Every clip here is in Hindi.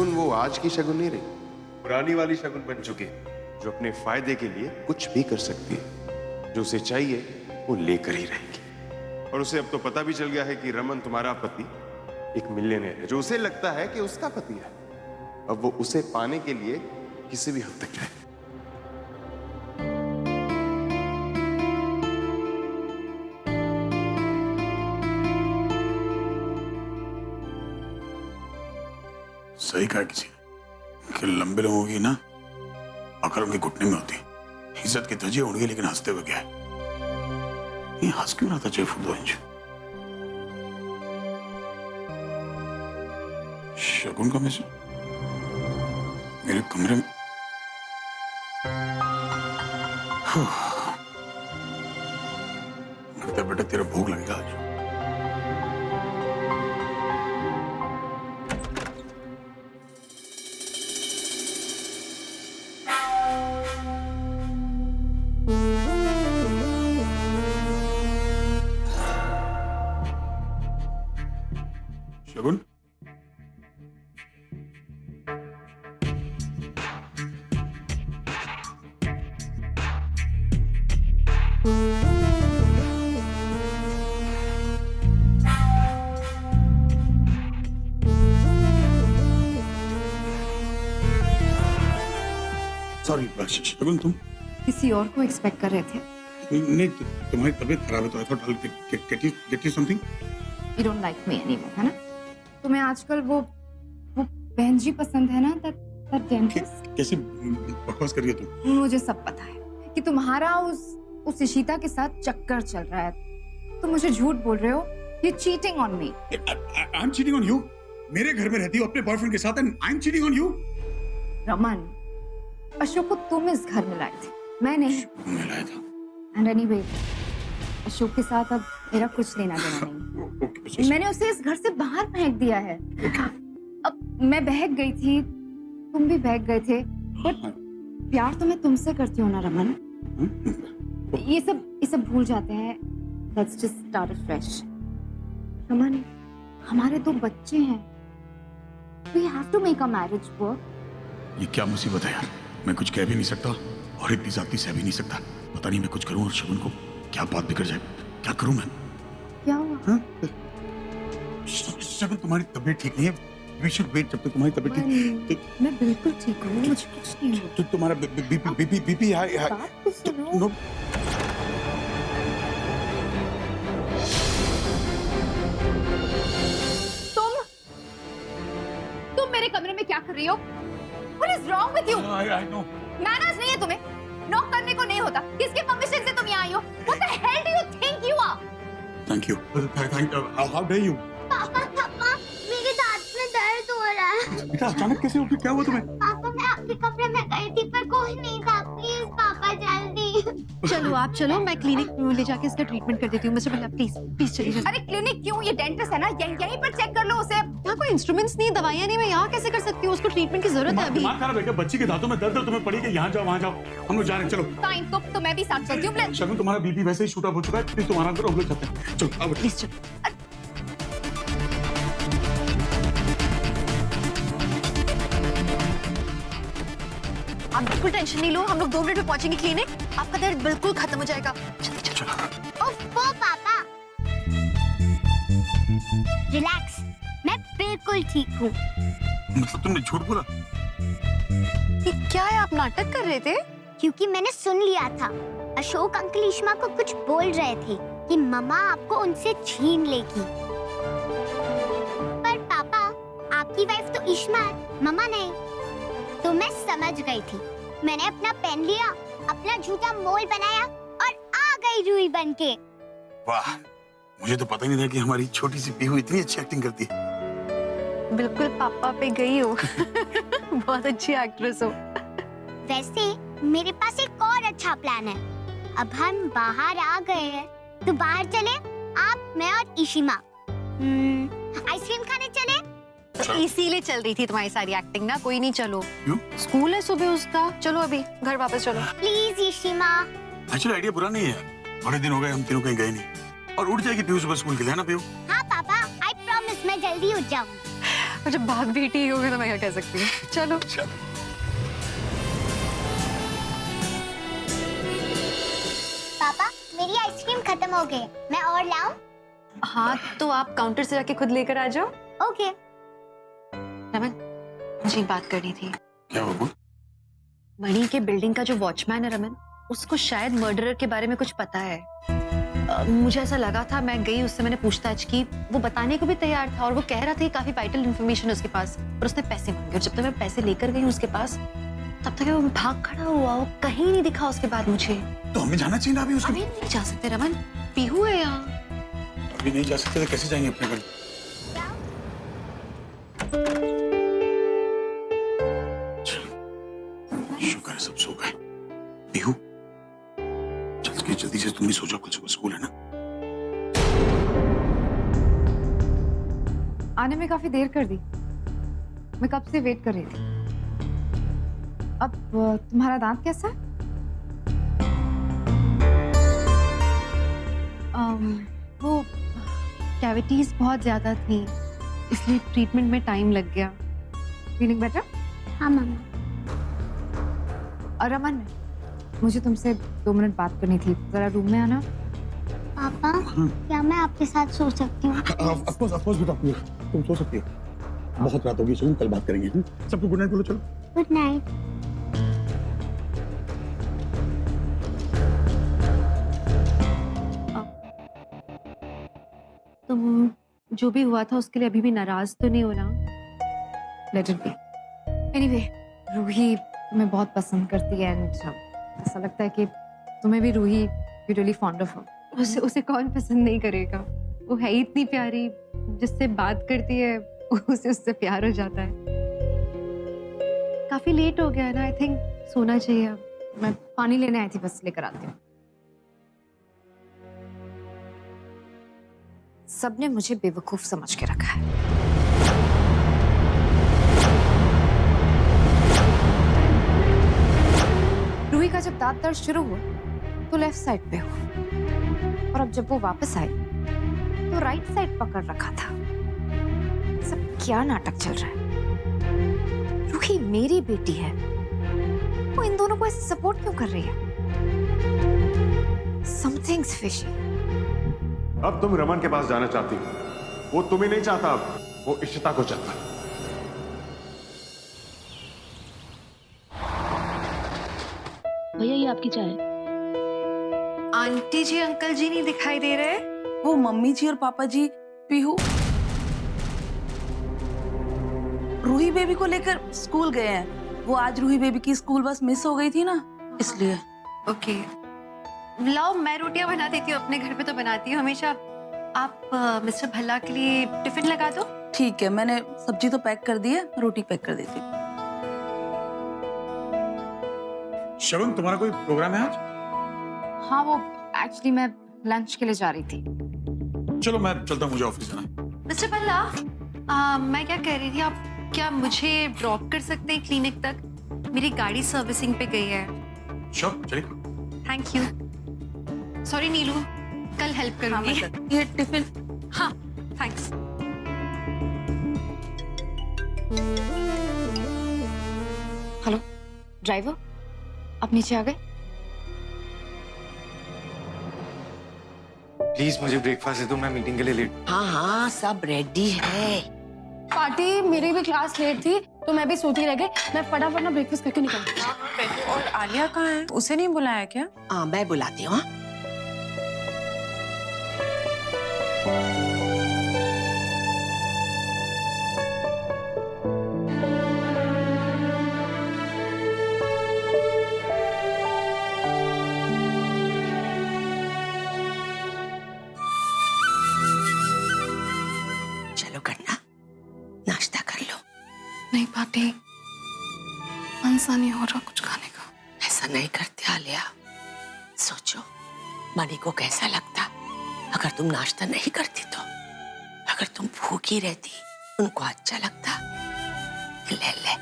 शगुन वो आज की शगुन नहीं रही, पुरानी वाली शगुन बन चुकी है, जो अपने फायदे के लिए कुछ भी कर सकती है। जो उसे चाहिए वो लेकर ही रहेगी। और उसे अब तो पता भी चल गया है कि रमन तुम्हारा पति एक मिलियनेयर है, जो उसे लगता है कि उसका पति है। अब वो उसे पाने के लिए किसी भी हद तक जाए। सही कहा किसी ने कि लंबे लोगों की ना अकल उनके घुटने में होती। इज्जत की धज्जियां उड़ गई, लेकिन हंसते हुए क्या है? ये हंस क्यों रहा था चेफ 2 इंच? शगुन का मैसेज मेरे कमरे में। लगता है बेटा तेरा भूख लगेगा आज। शगुन, सॉरी शगुन, तुम किसी और को एक्सपेक्ट कर रहे थे। नहीं, तुम्हारी तबीयत खराब है तो I thought I will get you something. You don't like me anymore, है ना? तुम्हें आजकल वो बहन जी पसंद है ना, दैट डेंटिस्ट। कैसे बकवास कर रही हो तुम? मुझे सब पता है कि तुम्हारा उस इशिता के साथ चक्कर चल रहा है। तुम मुझे झूठ बोल रहे हो। You cheating on me. I am cheating on you? मेरे घर में रहती हो अपने बॉयफ्रेंड के साथ and I am cheating on you? Raman, Ashok को तुम इस घर में लाए थे, मैं नहीं। मैं लाया था। एंड एनीवे, अशोक के साथ अब मेरा कुछ लेना देना नहीं। मैंने उसे इस घर से बाहर फेंक दिया है। अब मैं बहक गई थी, तुम भी बहक गए थे, बट प्यार तो मैं तुमसे करती हूँ ना रमन। ये सब भूल जाते हैं। Let's just start fresh. Raman, हमारे 2 बच्चे हैं। We have to make a marriage work. ये क्या मुसीबत है यार? मैं कुछ कह भी नहीं सकता और इतनी ज्यादती सह भी नहीं सकता। पता नहीं मैं कुछ करूं और शगुन को क्या बात बिगड़ जाए। क्या करूं मैं? क्या हुआ? शगुन, तुम्हारी तबीयत ठीक नहीं है। We should wait जब तक तुम्हारी तबीयत ठीक। मैं बिल्कुल ठीक हूँ, मुझे कुछ नहीं हुआ। तो तुम्हारा बीपी हाई। बात तो सुनो। तुम मेरे कमरे में क्या कर रही हो? What is wrong with you? I know. Manners नहीं है तुम्हें? नॉक करने को नहीं होता। किसके परमिशन से तुम यहाँ आई हो? What the hell do you think you are? Thank you. How dare you? पापा मेरे दांत में दर्द हो रहा है। बेटा अचानक कैसे हो गया? क्या हुआ तुम्हें? पापा मैं आपके कमरे में गई थी पर कोई नहीं था। प्लीज पापा जल्दी। चलो आप चलो, मैं क्लिनिक में ले जाके इसका ट्रीटमेंट कर देती हूँ। मिस्टर बिल्ला प्लीज प्लीज चलिए। अरे क्लिनिक क्यों? ये डेंटिस्ट है ना, यहीं पर चेक कर लो उसे। यहाँ कोई इंस्ट्रूमेंट्स नहीं, दवाइयाँ नहीं, मैं यहाँ कैसे कर सकती हूँ? उसको ट्रीटमेंट की जरूरत है अभी। दिमाग खराब है क्या? बच्ची के दांतों में दर्द है, तुम्हें पड़ी कि यहाँ जाओ वहाँ जाओ। हम लोग जा रहे हैं, चलो। फाइन, तो मैं भी साथ चलती हूँ। शगुन, तुम्हारा बीपी वैसे ही शूट अप हो चुका है, प्लीज तुम आराम करो, हम लोग चलते हैं। चलो अब प्लीज चलो। आप बिल्कुल टेंशन नहीं लो, हम लोग 2 मिनट में पहुंचेंगे क्लिनिक। आपका दर्द बिल्कुल खत्म हो जाएगा। जल्दी चलो। ओफो पापा, रिलैक्स, मैं बिल्कुल ठीक हूँ। मतलब तुमने झूठ बोला? ये क्या है, आप नाटक कर रहे थे? क्योंकि मैंने सुन लिया था, अशोक अंकल इश्मा को कुछ बोल रहे थे कि मम्मा आपको उनसे छीन लेगी। पर पापा, आपकी वाइफ तो इश्मा है, मम्मा नहीं। तो मैं समझ गई थी। मैंने अपना पेन लिया, अपना झूठा मोल बनाया और आ गई रूही बनके। वाह, मुझे तो पता ही नहीं था कि हमारी छोटी सी पीहू इतनी अच्छी एक्टिंग करती है। बिल्कुल पापा पे गई हो। बहुत अच्छी एक्ट्रेस हो। वैसे मेरे पास एक और अच्छा प्लान है। अब हम बाहर आ गए हैं तो बाहर चले, आप, मैं और इशिमा। आइसक्रीम खाने चले? इसीलिए चल रही थी तुम्हारी सारी एक्टिंग ना। कोई नहीं, चलो। क्यों? स्कूल है सुबह उसका। चलो अभी घर वापस चलो। प्लीज इशिमा। एक्चुअली आइडिया बुरा नहीं है। बड़े दिन हो गए हम तीनों कहीं गए नहीं। और उठ जाएगी पीहू सुबह स्कूल के लिए, है ना पीहू? हाँ पापा, आई प्रॉमिस मैं जल्दी उठ जाऊंगी। और जब भाग भी ठीक हो गए तो मैं क्या कह सकती हूँ। चलो पापा मेरी आइसक्रीम खत्म हो गई, मैं और लाऊं? हाँ, तो आप काउंटर से जाके खुद लेकर आ जाओ। ओके। रमन, मुझे एक बात करनी थी। क्या बाबू? मणि के बिल्डिंग का जो वॉचमैन है रमन, उसको शायद मर्डरर के बारे में कुछ पता है। मुझे ऐसा लगा था, मैं गई उससे, मैंने पूछताछ की, वो बताने को भी तैयार था और वो कह रहा था कि काफी वाइटल इन्फॉर्मेशन है उसके पास, और उसने पैसे मांगे। और जब तक मैं पैसे लेकर गई उसके पास, तब तक वो भाग खड़ा हुआ, वो कहीं नहीं दिखा उसके बाद मुझे। तो हमें जाना चाहिए ना अभी उसके। अभी नहीं जा सकते रमन, पीहू है यहाँ। अभी नहीं जा सकते तो कैसे जाएंगे अपने घर? शुक्र है सब सो गए। पीहू जल्दी से तुम भी सो जाओ, कल सुबह स्कूल है ना। आने में काफी देर कर दी, मैं कब से वेट कर रही थी। अब तुम्हारा दांत कैसा है? वो कैविटीज बहुत ज्यादा थी, इसलिए ट्रीटमेंट में टाइम लग गया। Feeling better? हाँ मम्मा। और रमन, मुझे तुमसे 2 मिनट बात करनी थी, जरा रूम में आना। पापा क्या मैं आपके साथ सो सकती हूँ? ऑफ कोर्स बेटा, तुम सो सकती हो। बहुत रात होगी, सुन कल बात करेंगे। सबको गुड नाइट बोलो। चलो गुड नाइट। तुम जो भी हुआ था उसके लिए अभी भी नाराज तो नहीं हो ना? Let it be. Anyway, Ruhi तुम्हें बहुत पसंद करती है एंड ऐसा लगता है कि तुम्हें भी Ruhi really fond of her. उसे कौन पसंद नहीं करेगा? वो है ही इतनी प्यारी, जिससे बात करती है उसे उससे प्यार हो जाता है। काफी लेट हो गया है ना, आई थिंक सोना चाहिए अब। मैं पानी लेने आई थी, बस लेकर आती हूँ। सबने मुझे बेवकूफ समझ के रखा है। रूही का जब दांत दर्द शुरू हुआ तो लेफ्ट साइड पे हुआ, और अब जब वो वापस आई तो राइट साइड पकड़ रखा था। सब क्या नाटक चल रहा है? रूही मेरी बेटी है, वो इन दोनों को ऐसे सपोर्ट क्यों कर रही है? Something's fishy. अब तुम रमन के पास जाना चाहती हो, वो तुम्हें नहीं चाहता, अब वो इशिता को चाहता है। भैया ये आपकी चाय। आंटी जी अंकल जी नहीं दिखाई दे रहे? वो मम्मी जी और पापा जी पीहू रूही बेबी को लेकर स्कूल गए हैं। वो आज रूही बेबी की स्कूल बस मिस हो गई थी ना, इसलिए। ओके, लाओ मैं रोटियां बना देती हूँ, अपने घर पे तो बनाती हूँ हमेशा। आप मिस्टर भल्ला के लिए टिफिन लगा दो। ठीक है, मैंने सब्जी तो पैक कर दी है, रोटी पैक कर देती हूँ। शगुन, तुम्हारा कोई प्रोग्राम है आज? हाँ, वो एक्चुअली मैं लंच के लिए जा रही थी। चलो मैं चलता हूँ, मुझे ऑफिस जाना है। मिस्टर भल्ला, मैं क्या कह रही थी, आप क्या मुझे ड्रॉप कर सकते हैं क्लिनिक तक? मेरी गाड़ी सर्विसिंग पे गई है। श्योर, चलिए। Thank you. सॉरी नीलू, कल हेल्प करूंगी। ये टिफिन। हाँ, थैंक्स। हेलो ड्राइवर, आप नीचे आ गए? प्लीज मुझे ब्रेकफास्ट दे दो, मैं मीटिंग के लिए लेट। हाँ हाँ सब रेडी है। पार्टी मेरी भी क्लास लेट थी तो मैं भी सोती रह गई। मैं फटाफट ना ब्रेकफास्ट करके निकलती। और आलिया कहाँ है? उसे नहीं बुलाया क्या? हाँ मैं बुलाती हूँ। चलो करना, नाश्ता कर लो। नहीं पार्टी, मन सा नहीं हो रहा कुछ खाने का। ऐसा नहीं करते आलिया, सोचो मणि को कैसा लगता अगर तुम नाश्ता नहीं करती तो। अगर तुम भूखी रहती उनको अच्छा लगता। ले ले,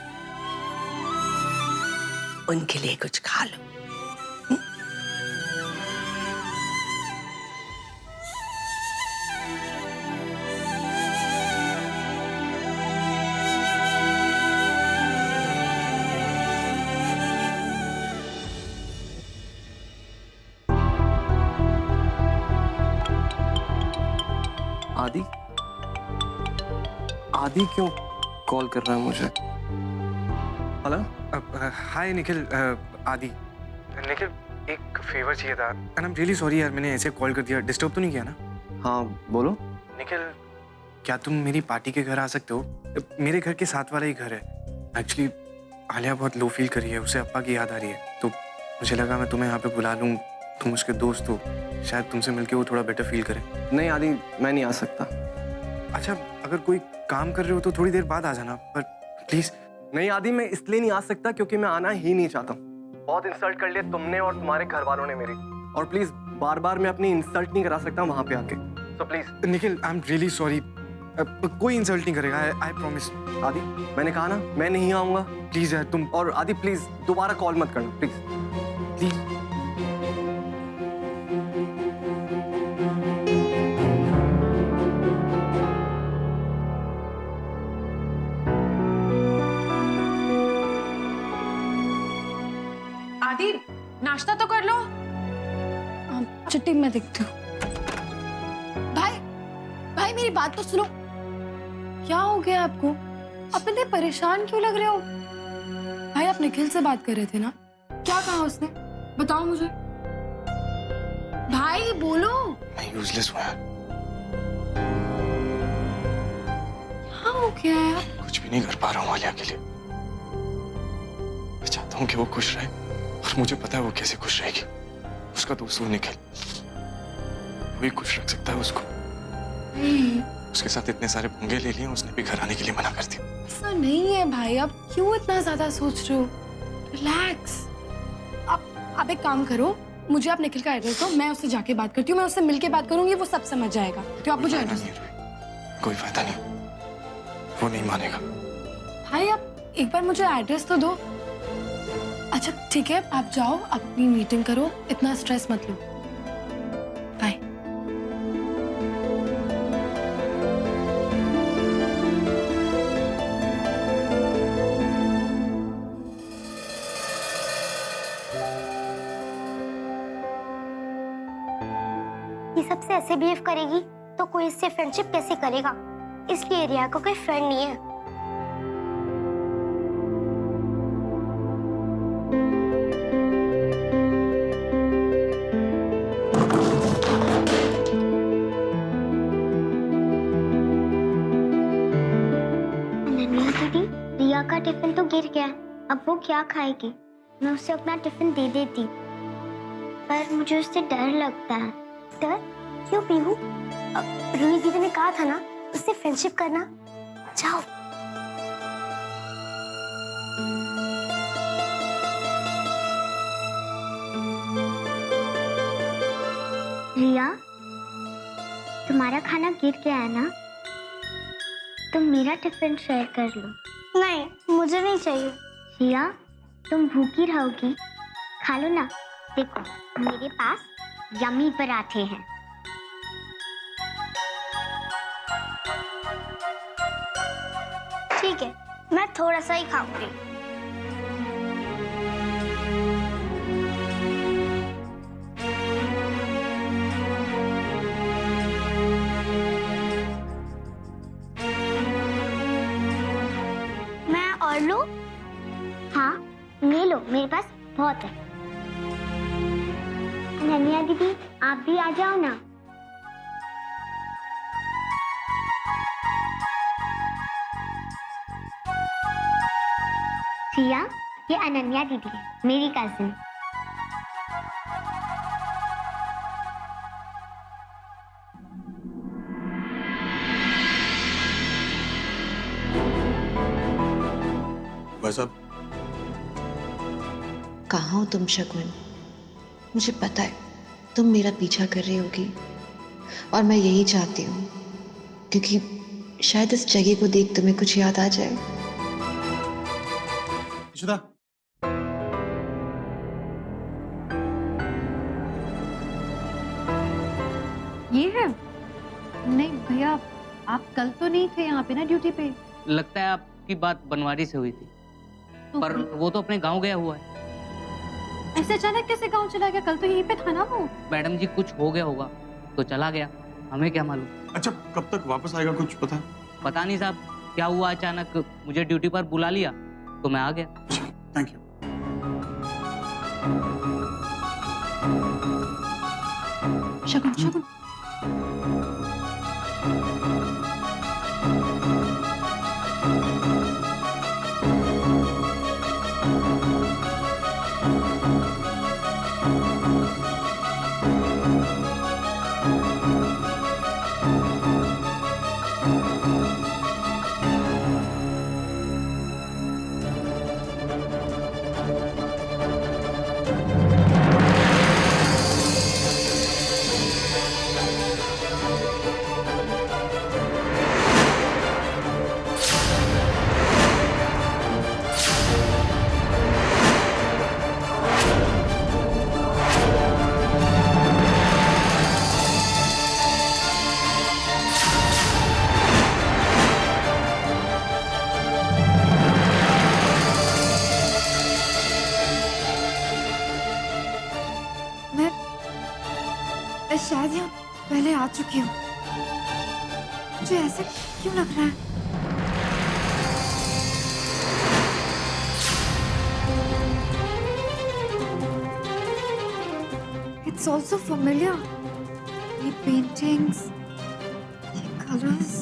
उनके लिए कुछ खा लो। आदि आदि क्यों कॉल कर रहा है मुझे? हेलो। हाय निखिल, आदि। निखिल, एक फेवर चाहिए था and I am really sorry यार, मैंने ऐसे कॉल कर दिया। डिस्टर्ब तो नहीं किया ना? हाँ बोलो। निखिल, क्या तुम मेरी पार्टी के घर आ सकते हो? मेरे घर के साथ वाला ही घर है। एक्चुअली आलिया बहुत लो फील कर रही है, उसे अप्पा की याद आ रही है, तो मुझे लगा मैं तुम्हें यहाँ पे बुला लूँ। तुम उसके दोस्त हो, शायद तुमसे मिलके वो थोड़ा बेटर फील करे। नहीं आदि, मैं नहीं आ सकता। अच्छा, अगर कोई काम कर रहे हो तो थोड़ी देर बाद आ जाना, पर प्लीज। नहीं आदि, मैं इसलिए नहीं आ सकता क्योंकि मैं आना ही नहीं चाहता। बहुत इंसल्ट कर लिया तुमने और तुम्हारे घर वालों ने मेरी, और प्लीज बार बार मैं अपनी इंसल्ट नहीं करा सकता वहां पे आके, तो please. Nikhil, I am really sorry. कोई इंसल्ट नहीं करेगा, आई प्रॉमिस। आदि, मैंने कहा ना मैं नहीं आऊंगा। प्लीज यार तुम। और आदि प्लीज दोबारा कॉल मत करना प्लीज। प्लीज। आदि, नाश्ता तो कर लो। चिट्ठी मैं देखती हूँ। भाई, भाई मेरी बात तो सुनो। क्या हो गया आपको? आप इतने परेशान क्यों लग रहे हो? भाई, आप निखिल से बात कर रहे थे ना? क्या कहा उसने? बताओ मुझे। भाई बोलो। मैं यूजलेस हूँ यार। क्या हो गया है? कुछ भी नहीं कर पा रहा हूँ आलिया के लिए। मैं चाहता हूँ कि वो खुश रहे, और मुझे पता है वो कैसे खुश रहेगी। उसका दोस्त वो निखिल, वही खुश रख सकता है उसको। उसके साथ इतने सारे पंगे ले लिए, उसने भी घर आने के लिए मना कर दिया। ऐसा नहीं है भाई, आप क्यों इतना ज्यादा सोच रहे हो? रिलैक्स। आप एक काम करो, मुझे आप निखिल का एड्रेस दो, मैं उससे जाके बात करती हूँ। मैं उससे मिलके बात करूंगी, वो सब समझ जाएगा। तो आप मुझे एड्रेस। कोई फायदा नहीं, वो नहीं मानेगा। भाई, आप एक बार मुझे एड्रेस तो दो। अच्छा ठीक है, आप जाओ अपनी मीटिंग करो, इतना स्ट्रेस मत लो। बाय। ये सबसे ऐसे बिहेव करेगी तो कोई इससे फ्रेंडशिप कैसे करेगा? इसलिए रिया को कोई फ्रेंड नहीं है। अनन्या दीदी, रिया का टिफिन तो गिर गया, अब वो क्या खाएगी? मैं उसे अपना टिफिन दे देती, पर मुझे उससे डर लगता है। डर? क्यों पीहू? रूही दीदी ने कहा था ना उससे फ्रेंडशिप करना। जाओ। रिया, तुम्हारा खाना गिर गया है ना? तुम मेरा टिफिन शेयर कर लो। नहीं, मुझे नहीं चाहिए। रिया, तुम भूखी रहोगी, खा लो ना। देखो, मेरे पास यम्मी पराठे हैं। ठीक है, मैं थोड़ा सा ही खाऊंगी। मैं और लूं? हाँ, ले लो, मेरे पास बहुत है। अनन्या दीदी, आप भी आ जाओ ना। सिया, ये अनन्या दीदी है, मेरी कजिन। भाई साहब, कहाँ हो तुम शगुन? मुझे पता है तुम मेरा पीछा कर रही होगी, और मैं यही चाहती हूँ, क्योंकि शायद इस जगह को देख तुम्हें कुछ याद आ जाए। इशिता, ये है? नहीं भैया, आप कल तो नहीं थे यहाँ पे ना ड्यूटी पे? लगता है आपकी बात बनवारी से हुई थी, पर वो तो अपने गांव गया हुआ है। ऐसे अचानक कैसे गांव चला गया? कल तो यहीं पे था ना वो। मैडम जी, कुछ हो गया होगा तो चला गया। हमें क्या मालूम। अच्छा कब तक वापस आएगा कुछ पता? पता नहीं साहब क्या हुआ, अचानक मुझे ड्यूटी पर बुला लिया तो मैं आ गया। Thank you. शगुन शगुन मैं शायद यहाँ पहले आ चुकी हूँ। मुझे ऐसे क्यों लग रहा है? It's also familiar. ये paintings, ये colors.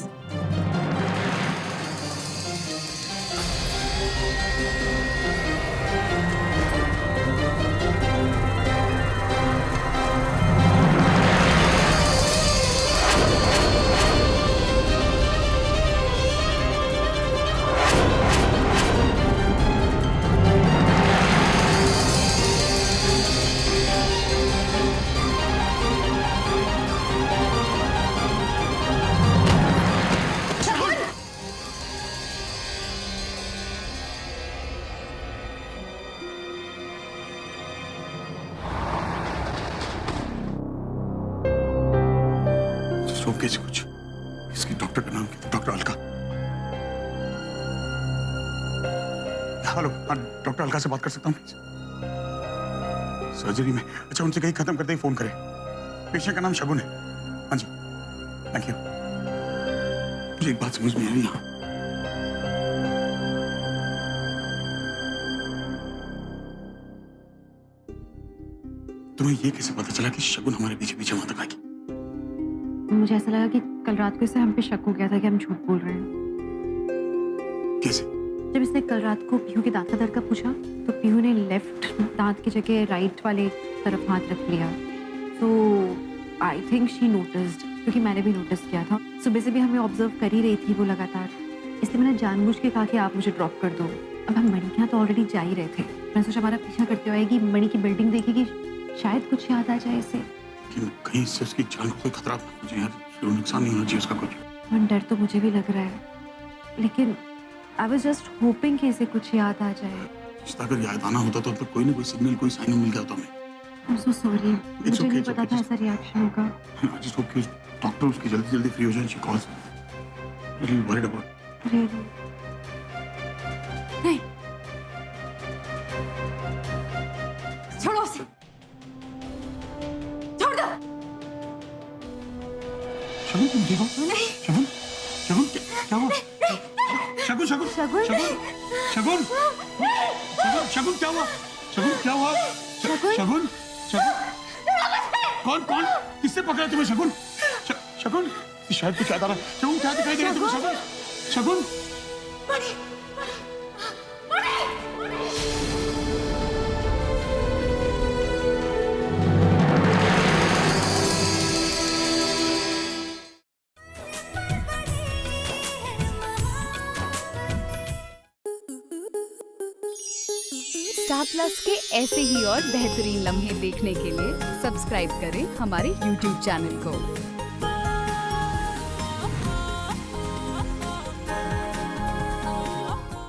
कैसे कुछ? इसकी डॉक्टर का नाम क्या था? डॉक्टर अलका। हेलो, हाँ डॉक्टर अलका से बात कर सकता हूँ प्लीज? सर्जरी में। अच्छा उनसे कहीं खत्म करते ही फोन करें। पेशेंट का नाम शगुन है। हाँ जी थैंक यू। मुझे एक बात समझ में आ रही है, तुम्हें ये कैसे पता चला कि शगुन हमारे पीछे पीछे वहां तक आएगी? मुझे ऐसा लगा कि कल रात को इसे हम पे शक हो गया था कि हम झूठ बोल रहे हैं। कैसे? जब इसने कल रात को पीहू के दांत का दर्द का पूछा तो पीहू ने लेफ्ट दांत की जगह राइट वाले तरफ हाथ रख लिया। सो आई थिंक शी नोटिस्ड, क्योंकि मैंने भी नोटिस किया था। सुबह से भी हमें ऑब्जर्व कर ही रही थी वो लगातार, इसलिए मैंने जानबूझ के कहा कि आप मुझे ड्रॉप कर दो। अब हम मणि के यहाँ तो ऑलरेडी जा ही रहे थे। मैंने सोचा हमारा पीछा करते हुए आएगी, मणि की बिल्डिंग देखेगी, शायद कुछ याद आ जाए इसे। कहीं से उसकी जान को कोई खतरा मुझे यार, नुकसान नहीं होना चाहिए उसका कुछ। और डर तो मुझे भी लग रहा है, लेकिन आई वाज जस्ट होपिंग कि इसे कुछ याद आ जाए। अगर याद आना होता तो कोई ना कोई सिग्नल, कोई साइन मिल गया होता हमें। I'm so sorry, मुझे नहीं पता था ऐसा रिएक्शन होगा। I just hope कि डॉक्टर उसकी जल्दी फ्री हो जाए। She calls. Really worried about. Really? नहीं, छोड़ो उसे, छोड़ दो। शगुन तुम ठीक हो? नहीं। शगुन, शगुन क्या हुआ? शगुन, शगुन, शगुन, शगुन, शगुन, शगुन क्या हुआ? शगुन क्या हुआ? शगुन, शगुन, कौन कौन किससे पकड़ा तुम्हें? शगुन, शगुन, शायद कुछ याद आ रहा है। शगुन क्या दिखाई दे रहा है तुम्हें? शगुन, शगुन, स्टार प्लस के ऐसे ही और बेहतरीन लम्हे देखने के लिए सब्सक्राइब करें हमारे YouTube चैनल को।